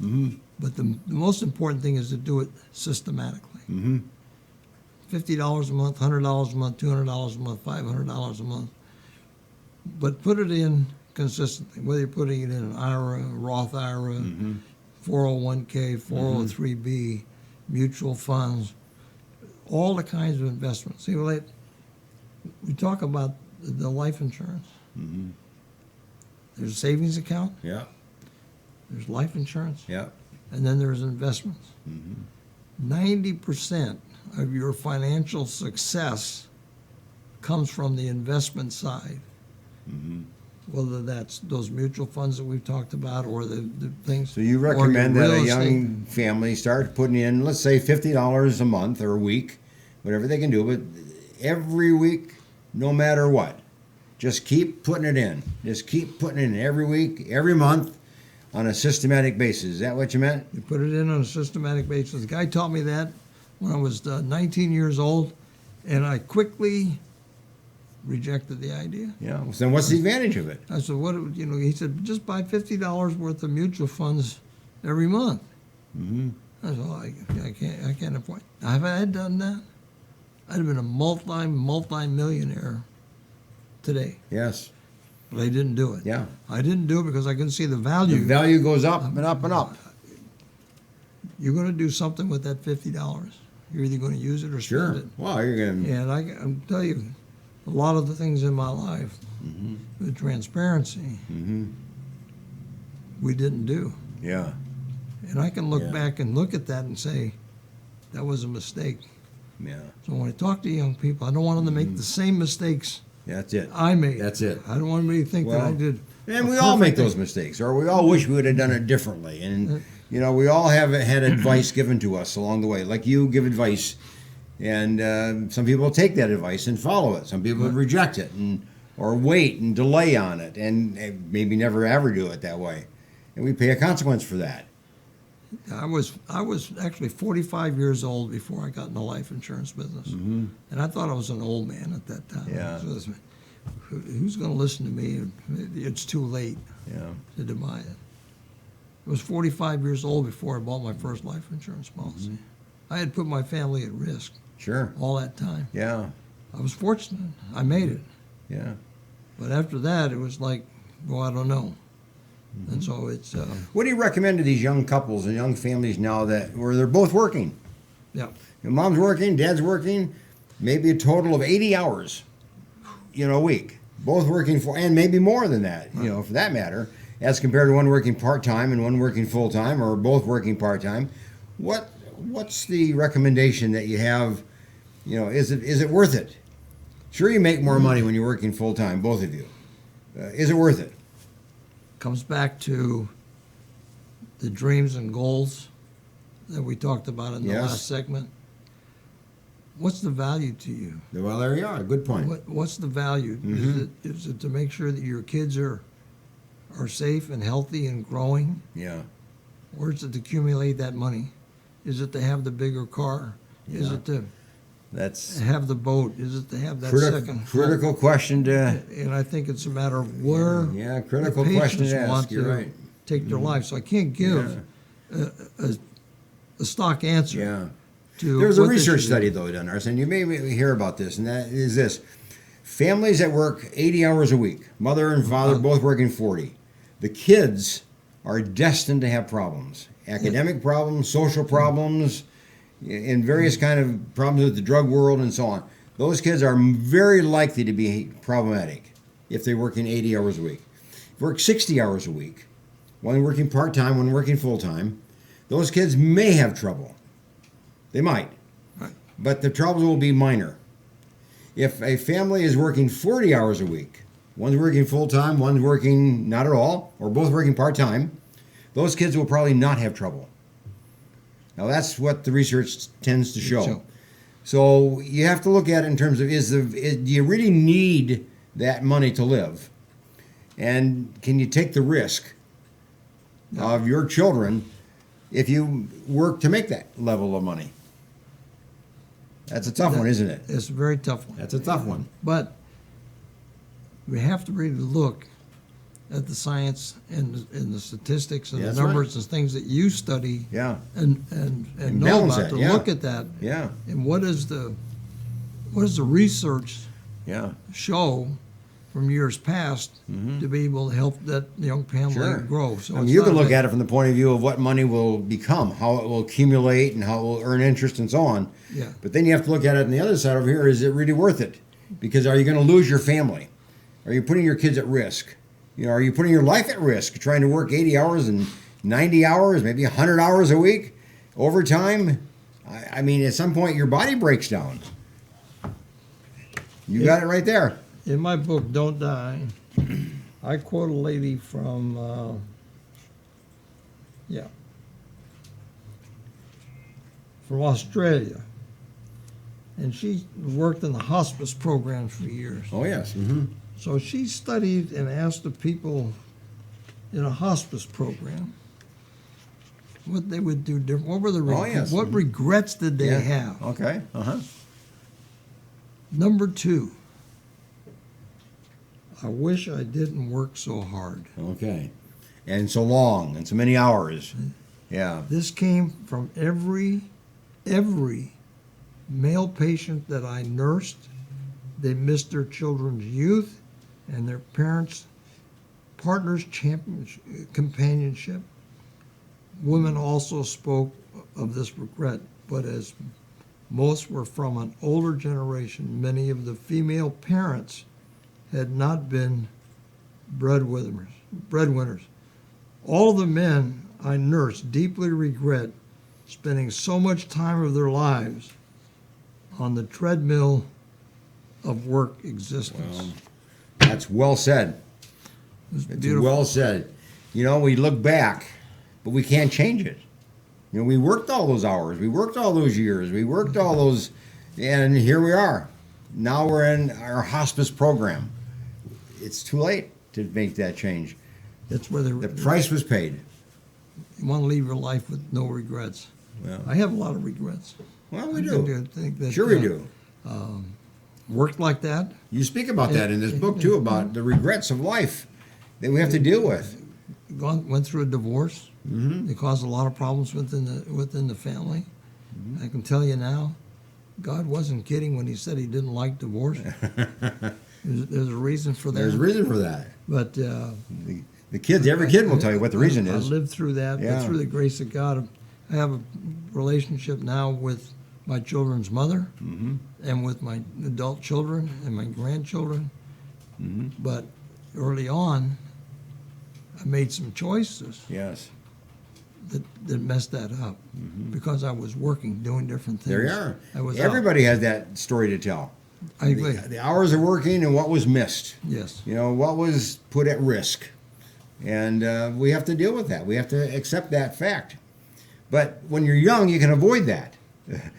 Mm-hmm. But the most important thing is to do it systematically. Mm-hmm. $50 a month, $100 a month, $200 a month, $500 a month. But put it in consistently, whether you're putting it in an IRA, Roth IRA, 401k, 403b, mutual funds, all the kinds of investments. See, we talk about the life insurance. Mm-hmm. There's a savings account. Yeah. There's life insurance. Yeah. And then there's investments. 90% of your financial success comes from the investment side. Whether that's those mutual funds that we've talked about or the things. So you recommend that a young family start putting in, let's say, $50 a month or a week, whatever they can do, but every week, no matter what, just keep putting it in. Just keep putting it in every week, every month, on a systematic basis. Is that what you meant? You put it in on a systematic basis. The guy taught me that when I was 19 years old, and I quickly rejected the idea. Yeah. Well, then what's the advantage of it? I said, he said, just buy $50 worth of mutual funds every month. Mm-hmm. I said, well, I can't afford it. If I had done that, I'd have been a multi-millionaire today. Yes. But I didn't do it. Yeah. I didn't do it because I couldn't see the value. The value goes up and up and up. You're going to do something with that $50. You're either going to use it or spend it. Well, you're going to. And I'm tell you, a lot of the things in my life, the transparency, we didn't do. Yeah. And I can look back and look at that and say, that was a mistake. Yeah. So when I talk to young people, I don't want them to make the same mistakes That's it. I made. That's it. I don't want anybody to think that I did. And we all make those mistakes, or we all wish we would have done it differently. And, we all have had advice given to us along the way. Like you give advice, and some people take that advice and follow it. Some people reject it or wait and delay on it and maybe never ever do it that way. And we pay a consequence for that. I was actually 45 years old before I got in the life insurance business, and I thought I was an old man at that time. Yeah. So who's going to listen to me? It's too late to buy it. I was 45 years old before I bought my first life insurance policy. I had put my family at risk. Sure. All that time. Yeah. I was fortunate. I made it. Yeah. But after that, it was like, well, I don't know. And so it's. What do you recommend to these young couples and young families now where they're both working? Yeah. Your mom's working, dad's working, maybe a total of 80 hours, a week. Both working and maybe more than that, for that matter, as compared to one working part-time and one working full-time, or both working part-time. What's the recommendation that you have? Is it worth it? Sure, you make more money when you're working full-time, both of you. Is it worth it? Comes back to the dreams and goals that we talked about in the last segment. What's the value to you? Well, there you are. Good point. What's the value? Is it to make sure that your kids are safe and healthy and growing? Yeah. Or is it to accumulate that money? Is it to have the bigger car? Yeah. Is it to That's have the boat? Is it to have that second? Critical question to. And I think it's a matter of where. Yeah, critical the question to patients want ask. You're to right. take their life. So I can't give a stock answer. Yeah. To there was a what they research should study, do. though, done, Arsen. You may hear about this, and that is this. Families that work 80 hours a week, mother and father both working 40, the kids are destined to have problems. Academic problems, social problems, and various kind of problems with the drug world and so on. Those kids are very likely to be problematic if they're working 80 hours a week. Work 60 hours a week, one working part-time, one working full-time. Those kids may have trouble. They might. Right. But the troubles will be minor. If a family is working 40 hours a week, one's working full-time, one's working not at all, or both working part-time, those kids will probably not have trouble. Now that's what the research tends to show. So you have to look at it in terms of do you really need that money to live? And can you take the risk of your children if you work to make that level of money? That's a tough one, isn't it? It's a very tough one. That's a tough one. But we have to really look at the science and the statistics and Yeah, the that's numbers and things that you study Yeah. and know balance about that, to yeah. look at that. Yeah. And what does the research show from years past to be able to help that young family grow? So I mean, it's you not can look like- at it from the point of view of what money will become, how it will accumulate, and how it will earn interest and so on. Yeah. But then you have to look at it on the other side over here. Is it really worth it? Because are you going to lose your family? Are you putting your kids at risk? You know, are you putting your life at risk trying to work 80 hours and 90 hours, maybe 100 hours a week, overtime? I mean, at some point your body breaks down. You got it right there. In my book, Don't Die, I quote a lady from, from Australia. And she worked in the hospice programs for years. Oh, yes. Mm-hmm. So she studied and asked the people in a hospice program what they would do different. What were the what regrets did they have? Okay. Number 2, I wish I didn't work so hard. Okay. And so long and so many hours. Yeah. This came from every male patient that I nursed. They missed their children's youth and their parents' partners' companionship. Women also spoke of this regret, but as most were from an older generation, many of the female parents had not been breadwinners. All the men I nursed deeply regret spending so much time of their lives on the treadmill of work existence. Well, that's well said. It's beautiful. well said. You know, we look back, but we can't change it. You know, we worked all those hours. We worked all those years. We worked all those, and here we are. Now we're in our hospice program. It's too late to make that change. That's where the price was paid. You want to leave your life with no regrets. Well, I have a lot of regrets. Well, we I do. think that, Sure we do. Worked like that. You speak about that in this book, too, about the regrets of life that we have to deal with. Went through a divorce. Mm-hmm. It caused a lot of problems within the family. Mm-hmm. I can tell you now, God wasn't kidding when he said he didn't like divorce. There's a reason for that. There's a reason for that. But the kids, every kid will tell you what the reason is. I lived through that, but through the grace of God, I have a relationship now with my children's mother and with my adult children and my grandchildren. But early on, I made some choices. Yes. That messed that up because I was working, doing different things. There you are. I was Everybody has that story to tell. I agree. The hours of working and what was missed. Yes. You know, what was put at risk. And we have to deal with that. We have to accept that fact. But when you're young, you can avoid that.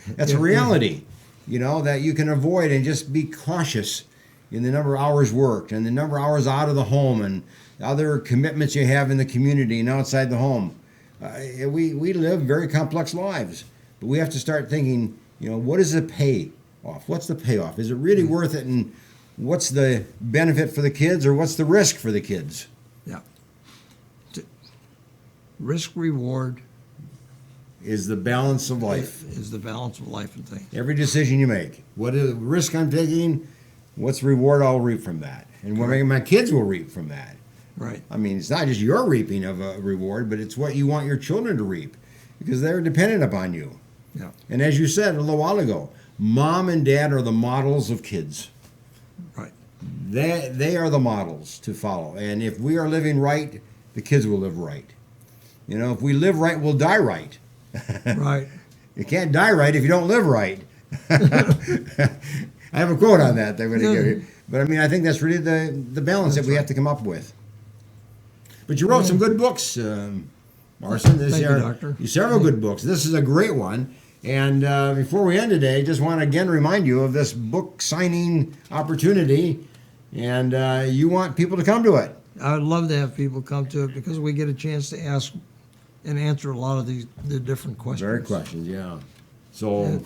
That's a reality, you know, that you can avoid and just be cautious in the number of hours worked and the number of hours out of the home and other commitments you have in the community and outside the home. We live very complex lives, but we have to start thinking, you know, what is the payoff? What's the payoff? Is it really worth it? And what's the benefit for the kids or what's the risk for the kids? Yeah. Risk reward is the balance of life. Is the balance of life and things. Every decision you make. What is the risk I'm taking? What's the reward I'll reap from that? And what my kids will reap from that. Right. I mean, it's not just your reaping of a reward, but it's what you want your children to reap because they're dependent upon you. Yeah. And as you said a little while ago, mom and dad are the models of kids. Right. They are the models to follow. And if we are living right, the kids will live right. You know, if we live right, we'll die right. Right. You can't die right if you don't live right. I have a quote on that I'm going to give you. But I mean, I think that's really the balance that we have to come up with. But you wrote some good books, Arsen. Thank you, Doctor. Several good books. This is a great one. And before we end today, just want to again remind you of this book signing opportunity. And you want people to come to it. I would love to have people come to it because we get a chance to ask and answer a lot of the different questions. Very questions, yeah. So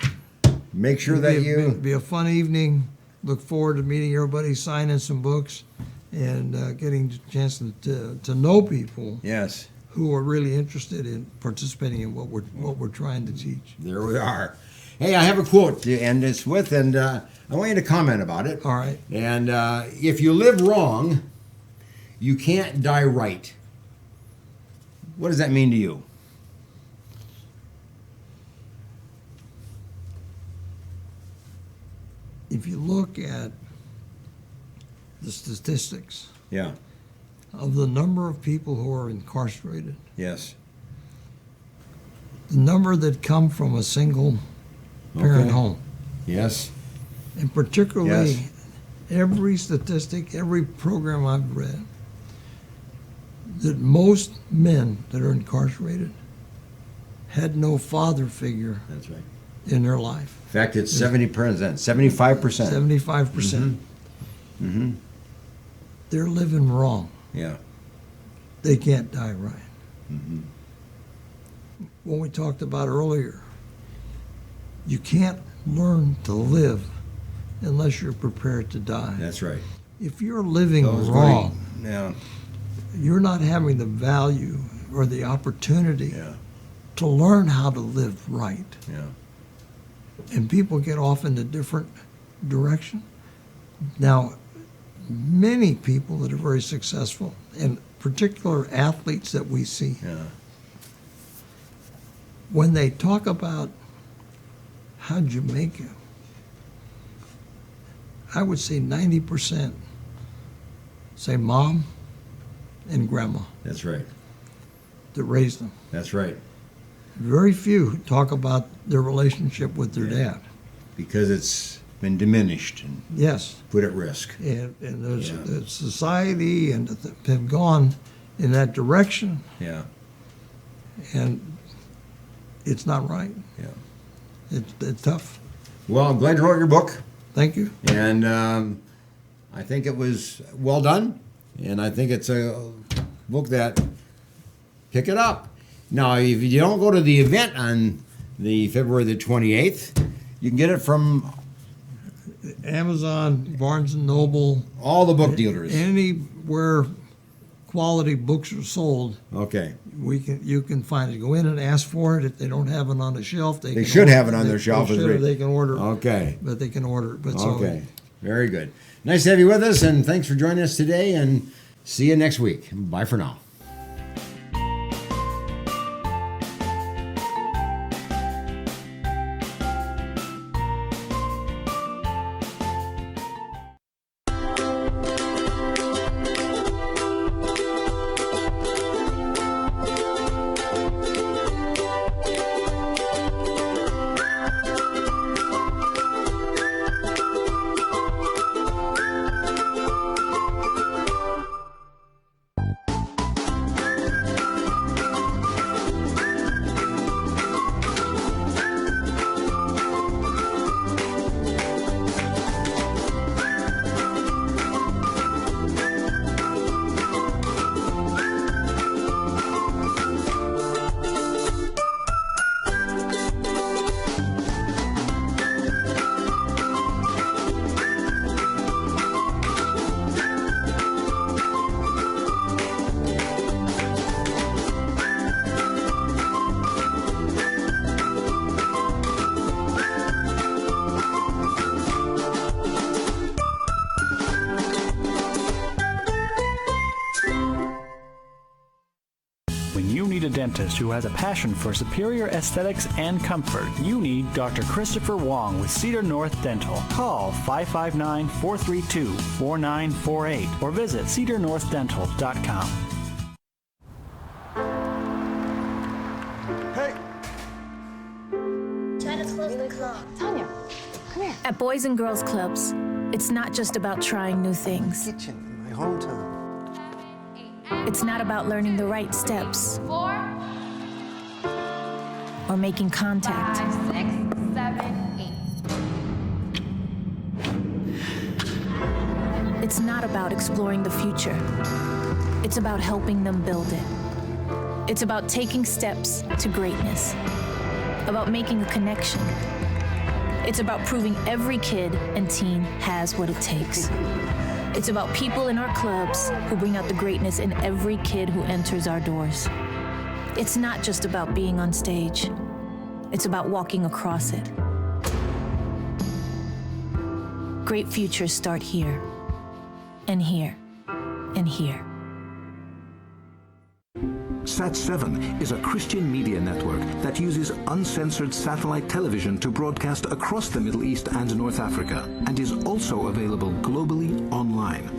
make sure that It'll be a fun evening. Look forward to meeting everybody, signing some books, and getting a chance to know people. Yes. Who are really interested in participating in what we're trying to teach. There we are. Hey, I have a quote to end this with, and I want you to comment about it. All right. And if you live wrong, you can't die right. What does that mean to you? If you look at the statistics of the number of people who are incarcerated, yes, the number that come from a single parent home, yes, and particularly every statistic, every program I've read, that most men that are incarcerated had no father figure. That's right. In their life. In fact, it's 70%, 75%. 75%. Mm-hmm. They're living wrong. Yeah. They can't die right. Mm-hmm. What we talked about earlier, you can't learn to live unless you're prepared to die. That's right. If you're living wrong, you're not having the value or the opportunity to learn how to live right. Yeah. And people get off in a different direction. Now, many people that are very successful, and particular athletes that we see, when they talk about how'd you make it, I would say 90% say mom and grandma. That's right. That raised them. That's right. Very few talk about their relationship with their dad. Because it's been diminished and put at risk. And there's the society and have gone in that direction. Yeah. And it's not right. Yeah. It's tough. Well, I'm glad you wrote your book. Thank you. And I think it was well done. And I think it's a book that pick it up. Now, if you don't go to the event on the February the 28th, you can get it from Amazon, Barnes and Noble, all the book dealers. Anywhere quality books are sold. Okay. You can find it. Go in and ask for it. If they don't have it on the shelf, they should have it on their shelf. They can order it. Okay. But they can order it. But okay. Very good. Nice to have you with us, and thanks for joining us today, and see you next week. Bye for now. When you need a dentist who has a passion for superior aesthetics and comfort, you need Dr. Christopher Wong with Cedar North Dental. Call 559-432-4948 or visit cedarnorthdental.com. Try to close the club. Tanya, come here. At Boys and Girls Clubs, it's not just about trying new things. Kitchen in my hometown. It's not about learning the right steps. 4 or making contact. 5, 6, 7, 8. It's not about exploring the future. It's about helping them build it. It's about taking steps to greatness. About making a connection. It's about proving every kid and teen has what it takes. It's about people in our clubs who bring out the greatness in every kid who enters our doors. It's not just about being on stage. It's about walking across it. Great futures start here, and here, and here. Sat7 is a Christian media network that uses uncensored satellite television to broadcast across the Middle East and North Africa, and is also available globally online.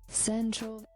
Central.